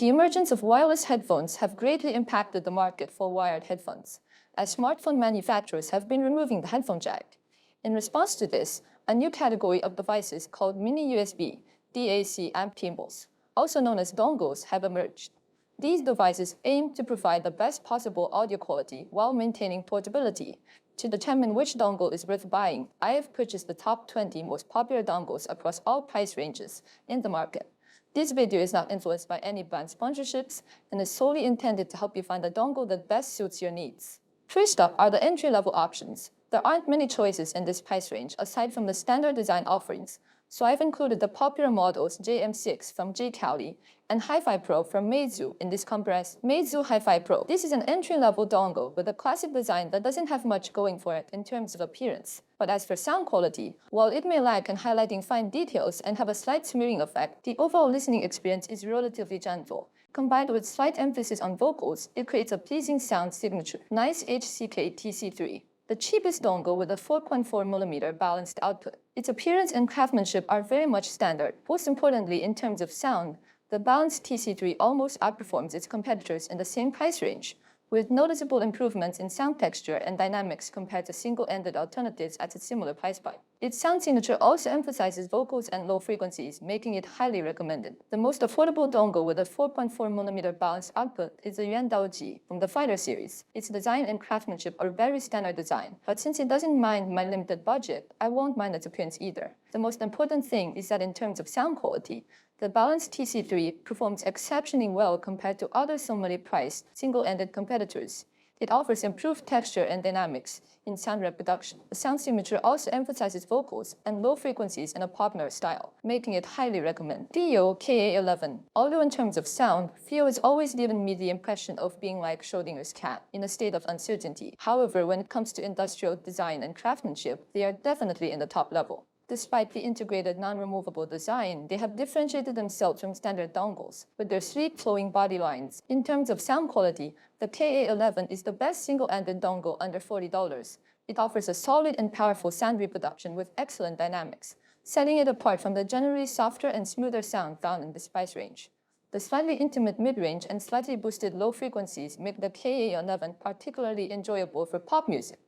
The emergence of wireless headphones have greatly impacted the market for wired headphones, as smartphone manufacturers have been removing the headphone jack. In response to this, a new category of devices called mini USB DAC amp gimbals, also known as dongles, have emerged. These devices aim to provide the best possible audio quality while maintaining portability. To determine which dongle is worth buying, I have purchased the top 20 most popular dongles across all price ranges in the market. This video is not influenced by any brand sponsorships and is solely intended to help you find the dongle that best suits your needs. First up are the entry-level options. There aren't many choices in this price range aside from the standard design offerings, so I've included the popular models JM6 from J-Kali and HIFI Pro from Meizu in this compressed Meizu HIFI Pro. This is an entry-level dongle with a classic design that doesn't have much going for it in terms of appearance. But as for sound quality, while it may lag in highlighting fine details and have a slight smearing effect, the overall listening experience is relatively gentle. Combined with slight emphasis on vocals, it creates a pleasing sound signature. NiceHCK TC3. The cheapest dongle with a 4.4mm balanced output. Its appearance and craftsmanship are very much standard. Most importantly, in terms of sound, the balanced TC3 almost outperforms its competitors in the same price range, with noticeable improvements in sound texture and dynamics compared to single-ended alternatives at a similar price point. Its sound signature also emphasizes vocals and low frequencies, making it highly recommended. The most affordable dongle with a 4.4mm balanced output is the Yuandaoji from the Fighter series. Its design and craftsmanship are very standard design, but since it doesn't mind my limited budget, I won't mind its appearance either. The most important thing is that in terms of sound quality, the balanced TC3 performs exceptionally well compared to other similarly priced single-ended competitors. It offers improved texture and dynamics in sound reproduction. The sound signature also emphasizes vocals and low frequencies in a popular style, making it highly recommended. FiiO KA11. Although in terms of sound, FiiO has always given me the impression of being like Schrodinger's cat, in a state of uncertainty. However, when it comes to industrial design and craftsmanship, they are definitely in the top level. Despite the integrated non-removable design, they have differentiated themselves from standard dongles with their sleek flowing body lines. In terms of sound quality, the KA11 is the best single-ended dongle under $40. It offers a solid and powerful sound reproduction with excellent dynamics, setting it apart from the generally softer and smoother sound found in this price range. The slightly intimate mid-range and slightly boosted low frequencies make the KA11 particularly enjoyable for pop music.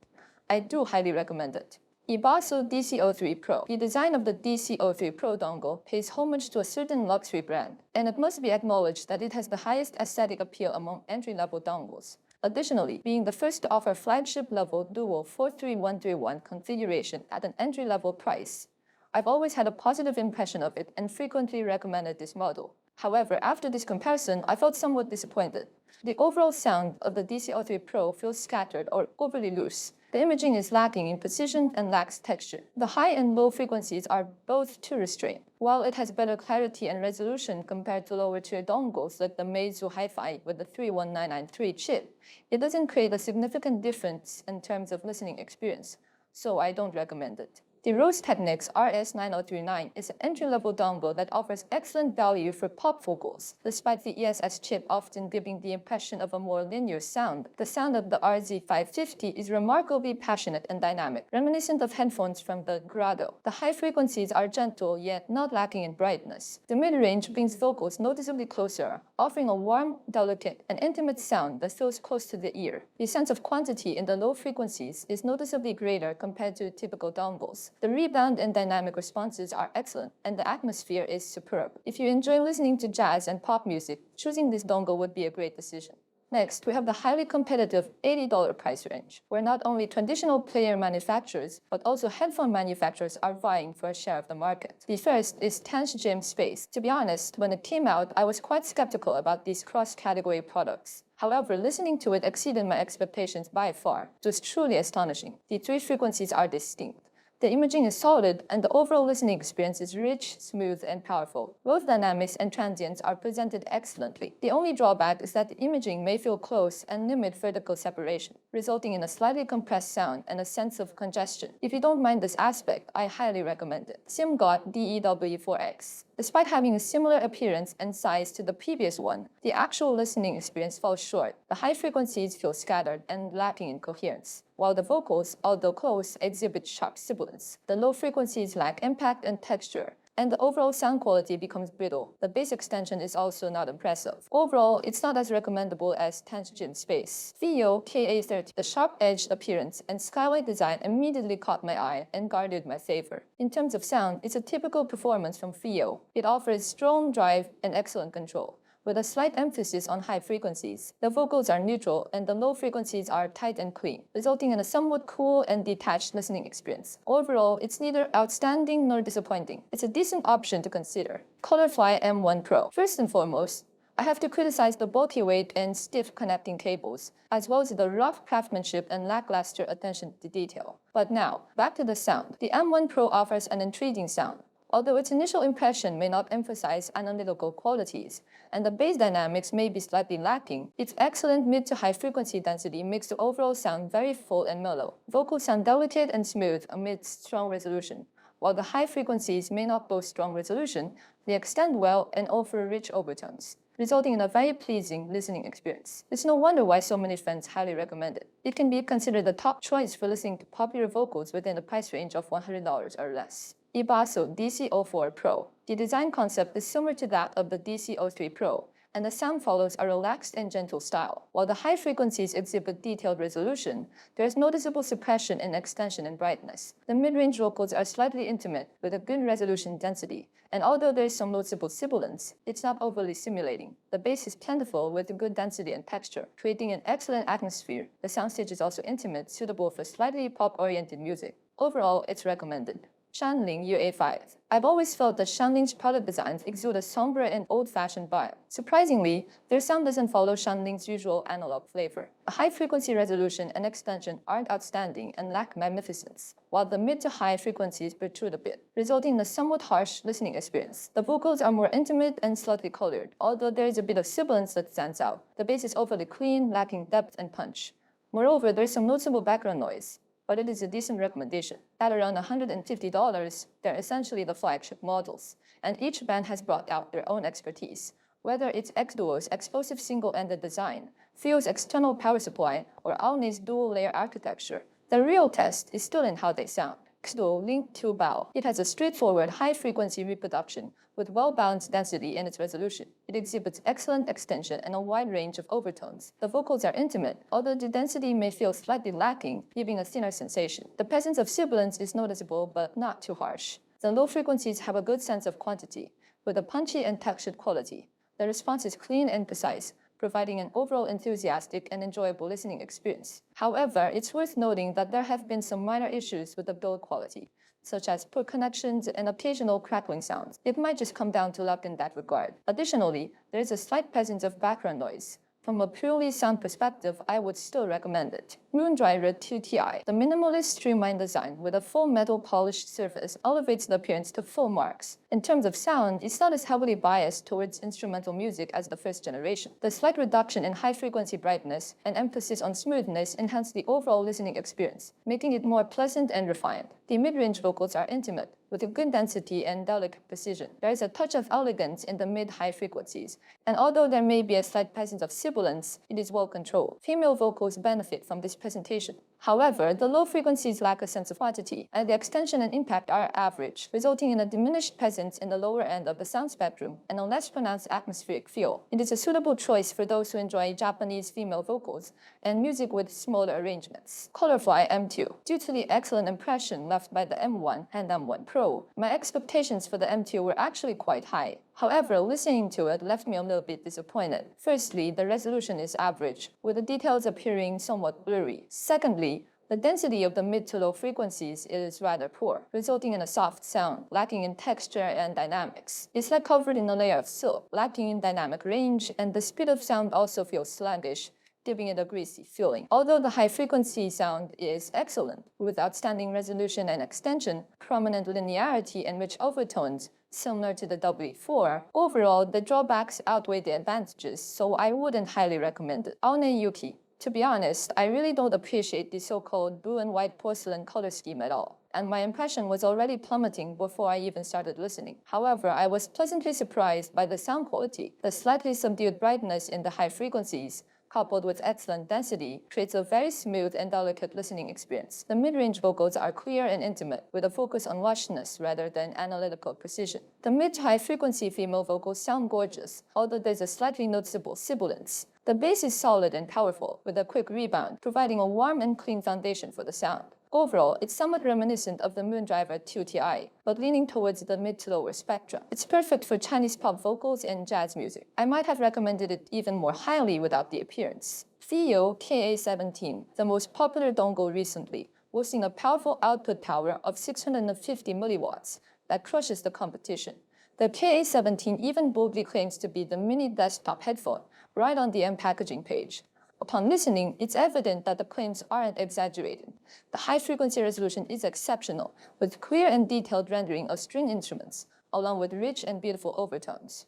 I do highly recommend it. Ibasso DC03 Pro. The design of the DC03 Pro dongle pays homage to a certain luxury brand, and it must be acknowledged that it has the highest aesthetic appeal among entry-level dongles. Additionally, being the first to offer flagship-level dual 43131 configuration at an entry-level price, I've always had a positive impression of it and frequently recommended this model. However, after this comparison, I felt somewhat disappointed. The overall sound of the DC03 Pro feels scattered or overly loose. The imaging is lacking in precision and lacks texture. The high and low frequencies are both too restrained. While it has better clarity and resolution compared to lower-tier dongles like the Meizu HIFI with the 31993 chip, it doesn't create a significant difference in terms of listening experience, so I don't recommend it. The Rosetechnics RS9039 is an entry-level dongle that offers excellent value for pop vocals. Despite the ESS chip often giving the impression of a more linear sound, the sound of the RZ550 is remarkably passionate and dynamic, reminiscent of headphones from the Grado. The high frequencies are gentle yet not lacking in brightness. The mid-range brings vocals noticeably closer, offering a warm, delicate, and intimate sound that feels close to the ear. The sense of quantity in the low frequencies is noticeably greater compared to typical dongles. The rebound and dynamic responses are excellent, and the atmosphere is superb. If you enjoy listening to jazz and pop music, choosing this dongle would be a great decision. Next, we have the highly competitive $80 price range, where not only traditional player manufacturers, but also headphone manufacturers are vying for a share of the market. The first is TANCHJIM Space. To be honest, when it came out, I was quite skeptical about these cross-category products. However, listening to it exceeded my expectations by far. It was truly astonishing. The three frequencies are distinct. The imaging is solid, and the overall listening experience is rich, smooth, and powerful. Both dynamics and transients are presented excellently. The only drawback is that the imaging may feel close and limit vertical separation, resulting in a slightly compressed sound and a sense of congestion. If you don't mind this aspect, I highly recommend it. Simgot DEW4X. Despite having a similar appearance and size to the previous one, the actual listening experience falls short. The high frequencies feel scattered and lacking in coherence, while the vocals, although close, exhibit sharp sibilance. The low frequencies lack impact and texture, and the overall sound quality becomes brittle. The bass extension is also not impressive. Overall, it's not as recommendable as TANCHJIM Space. FiiO KA13, the sharp-edged appearance and skylight design immediately caught my eye and garnered my favor. In terms of sound, it's a typical performance from FiiO. It offers strong drive and excellent control, with a slight emphasis on high frequencies. The vocals are neutral and the low frequencies are tight and clean, resulting in a somewhat cool and detached listening experience. Overall, it's neither outstanding nor disappointing. It's a decent option to consider. Colorfly M1pro. First and foremost, I have to criticize the bulky weight and stiff connecting cables, as well as the rough craftsmanship and lackluster attention to detail. But now, back to the sound. The M1pro offers an intriguing sound. Although its initial impression may not emphasize analytical qualities, and the bass dynamics may be slightly lacking, its excellent mid to high frequency density makes the overall sound very full and mellow. Vocals sound delicate and smooth amidst strong resolution. While the high frequencies may not boast strong resolution, they extend well and offer rich overtones, resulting in a very pleasing listening experience. It's no wonder why so many fans highly recommend it. It can be considered the top choice for listening to popular vocals within the price range of $100 or less. Ibasso DC04 Pro. The design concept is similar to that of the DC03 Pro, and the sound follows a relaxed and gentle style. While the high frequencies exhibit detailed resolution, there is noticeable suppression in extension and brightness. The mid-range vocals are slightly intimate with a good resolution density, and although there is some noticeable sibilance, it's not overly stimulating. The bass is plentiful with good density and texture, creating an excellent atmosphere. The soundstage is also intimate, suitable for slightly pop-oriented music. Overall, it's recommended. SHANLING UA5. I've always felt that SHANLING's product designs exude a somber and old-fashioned vibe. Surprisingly, their sound doesn't follow SHANLING's usual analog flavor. A high-frequency resolution and extension aren't outstanding and lack magnificence, while the mid to high frequencies protrude a bit, resulting in a somewhat harsh listening experience. The vocals are more intimate and slightly colored, although there is a bit of sibilance that stands out. The bass is overly clean, lacking depth and punch. Moreover, there is some noticeable background noise, but it is a decent recommendation. At around $150, they're essentially the flagship models, and each band has brought out their own expertise. Whether it's xDuoo's explosive single-ended design, FiiO's external power supply, or Aune's dual-layer architecture, the real test is still in how they sound. xDuoo Link 2 Bao. It has a straightforward high-frequency reproduction with well-balanced density in its resolution. It exhibits excellent extension and a wide range of overtones. The vocals are intimate, although the density may feel slightly lacking, giving a thinner sensation. The presence of sibilance is noticeable but not too harsh. The low frequencies have a good sense of quantity, with a punchy and textured quality. The response is clean and precise, providing an overall enthusiastic and enjoyable listening experience. However, it's worth noting that there have been some minor issues with the build quality, such as poor connections and occasional crackling sounds. It might just come down to luck in that regard. Additionally, there is a slight presence of background noise. From a purely sound perspective, I would still recommend it. Moondriver 2Ti. The minimalist streamlined design with a full metal polished surface elevates the appearance to full marks. In terms of sound, it's not as heavily biased towards instrumental music as the first generation. The slight reduction in high-frequency brightness and emphasis on smoothness enhance the overall listening experience, making it more pleasant and refined. The mid-range vocals are intimate, with a good density and delicate precision. There is a touch of elegance in the mid-high frequencies, and although there may be a slight presence of sibilance, it is well controlled. Female vocals benefit from this presentation. However, the low frequencies lack a sense of quantity, and the extension and impact are average, resulting in a diminished presence in the lower end of the sound spectrum and a less pronounced atmospheric feel. It is a suitable choice for those who enjoy Japanese female vocals and music with smaller arrangements. Colorfly M2. Due to the excellent impression left by the M1 and M1pro, my expectations for the M2 were actually quite high. However, listening to it left me a little bit disappointed. Firstly, the resolution is average, with the details appearing somewhat blurry. Secondly, the density of the mid to low frequencies is rather poor, resulting in a soft sound, lacking in texture and dynamics. It's like covered in a layer of silk, lacking in dynamic range, and the speed of sound also feels sluggish, giving it a greasy feeling. Although the high-frequency sound is excellent, with outstanding resolution and extension, prominent linearity and rich overtones, similar to the W4, overall, the drawbacks outweigh the advantages, so I wouldn't highly recommend it. Aune Yuki. To be honest, I really don't appreciate the so-called blue and white porcelain color scheme at all, and my impression was already plummeting before I even started listening. However, I was pleasantly surprised by the sound quality. The slightly subdued brightness in the high frequencies, coupled with excellent density, creates a very smooth and delicate listening experience. The mid-range vocals are clear and intimate, with a focus on lushness rather than analytical precision. The mid to high-frequency female vocals sound gorgeous, although there's a slightly noticeable sibilance. The bass is solid and powerful, with a quick rebound, providing a warm and clean foundation for the sound. Overall, it's somewhat reminiscent of the Moondriver 2 Ti, but leaning towards the mid to lower spectrum. It's perfect for Chinese pop vocals and jazz music. I might have recommended it even more highly without the appearance. FiiO KA17, the most popular dongle recently, boasting a powerful output power of 650 milliwatts that crushes the competition. The KA17 even boldly claims to be the mini desktop headphone, right on the packaging page. Upon listening, it's evident that the claims aren't exaggerated. The high-frequency resolution is exceptional, with clear and detailed rendering of string instruments, along with rich and beautiful overtones.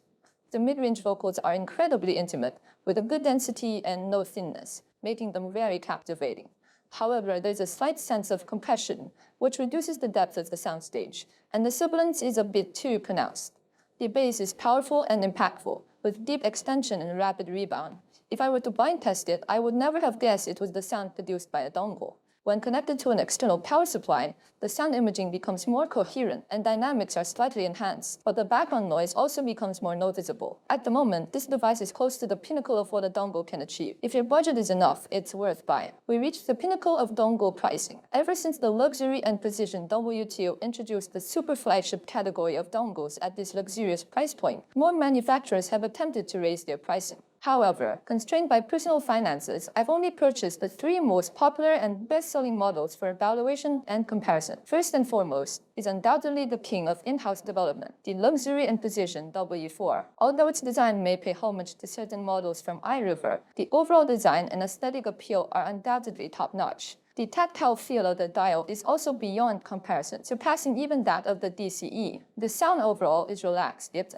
The mid-range vocals are incredibly intimate, with a good density and no thinness, making them very captivating. However, there's a slight sense of compression, which reduces the depth of the soundstage, and the sibilance is a bit too pronounced. The bass is powerful and impactful, with deep extension and rapid rebound. If I were to blind test it, I would never have guessed it was the sound produced by a dongle. When connected to an external power supply, the sound imaging becomes more coherent and dynamics are slightly enhanced, but the background noise also becomes more noticeable. At the moment, this device is close to the pinnacle of what a dongle can achieve. If your budget is enough, it's worth buying. We reached the pinnacle of dongle pricing. Ever since the Luxury and Precision WTO introduced the super flagship category of dongles at this luxurious price point, more manufacturers have attempted to raise their pricing. However, constrained by personal finances, I've only purchased the 3 most popular and best-selling models for evaluation and comparison. First and foremost is undoubtedly the king of in-house development, the Luxury and Precision W4. Although its design may pay homage to certain models from iRiver, the overall design and aesthetic appeal are undoubtedly top-notch. The tactile feel of the dial is also beyond comparison, surpassing even that of the DCE. The sound overall is relaxed, yet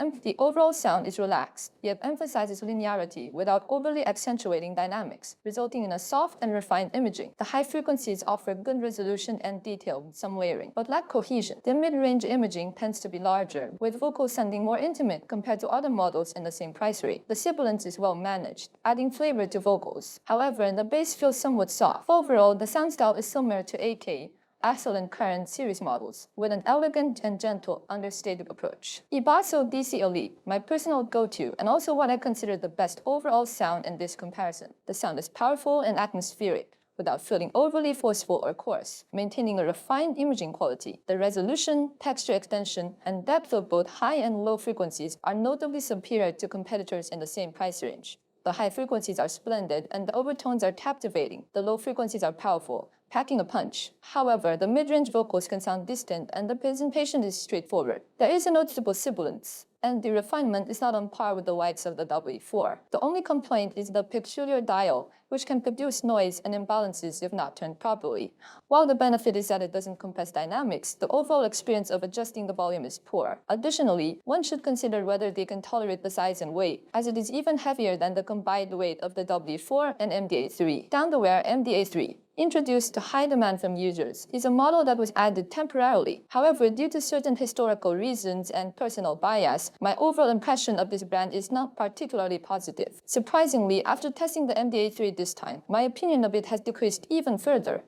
emphasizes linearity without overly accentuating dynamics, resulting in a soft and refined imaging. The high frequencies offer good resolution and detail with some layering, but lack cohesion. The mid-range imaging tends to be larger, with vocals sounding more intimate compared to other models in the same price range. The sibilance is well managed, adding flavor to vocals. However, the bass feels somewhat soft. Overall, the sound style is similar to AK, Axel and current series models, with an elegant and gentle understated approach. Ibasso DC Elite, my personal go-to, and also what I consider the best overall sound in this comparison. The sound is powerful and atmospheric, without feeling overly forceful or coarse, maintaining a refined imaging quality. The resolution, texture extension, and depth of both high and low frequencies are notably superior to competitors in the same price range. The high frequencies are splendid and the overtones are captivating. The low frequencies are powerful, packing a punch. However, the mid-range vocals can sound distant and the presentation is straightforward. There is a noticeable sibilance, and the refinement is not on par with the likes of the W4. The only complaint is the peculiar dial, which can produce noise and imbalances if not turned properly. While the benefit is that it doesn't compress dynamics, the overall experience of adjusting the volume is poor. Additionally, one should consider whether they can tolerate the size and weight, as it is even heavier than the combined weight of the W4 and MDA3. SOUNDAWARE MDA3, introduced to high demand from users, is a model that was added temporarily. However, due to certain historical reasons and personal bias, my overall impression of this brand is not particularly positive. Surprisingly, after testing the MDA3 this time, my opinion of it has decreased even further.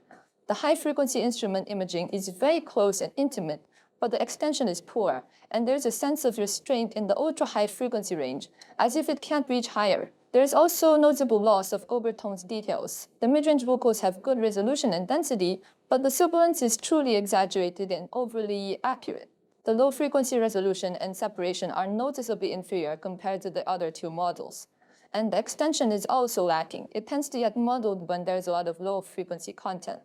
The high-frequency instrument imaging is very close and intimate, but the extension is poor, and there's a sense of restraint in the ultra-high frequency range, as if it can't reach higher. There is also notable loss of overtones details. The mid-range vocals have good resolution and density, but the sibilance is truly exaggerated and overly accurate. The low-frequency resolution and separation are noticeably inferior compared to the other 2 models. And the extension is also lacking. It tends to get muddled when there's a lot of low-frequency content.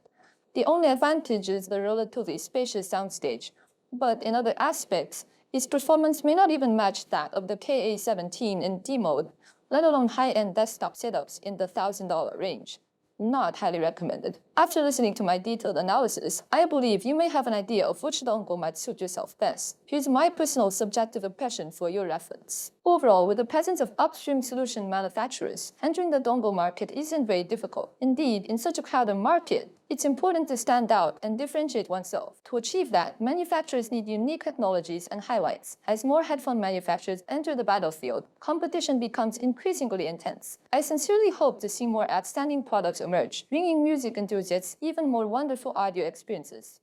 The only advantage is the relatively spacious soundstage, but in other aspects, its performance may not even match that of the KA17 in D mode, let alone high-end desktop setups in the $1,000 range. Not highly recommended. After listening to my detailed analysis, I believe you may have an idea of which dongle might suit yourself best. Here's my personal subjective impression for your reference. Overall, with the presence of upstream solution manufacturers, entering the dongle market isn't very difficult. Indeed, in such a crowded market, it's important to stand out and differentiate oneself. To achieve that, manufacturers need unique technologies and highlights. As more headphone manufacturers enter the battlefield, competition becomes increasingly intense. I sincerely hope to see more outstanding products emerge, bringing music enthusiasts even more wonderful audio experiences.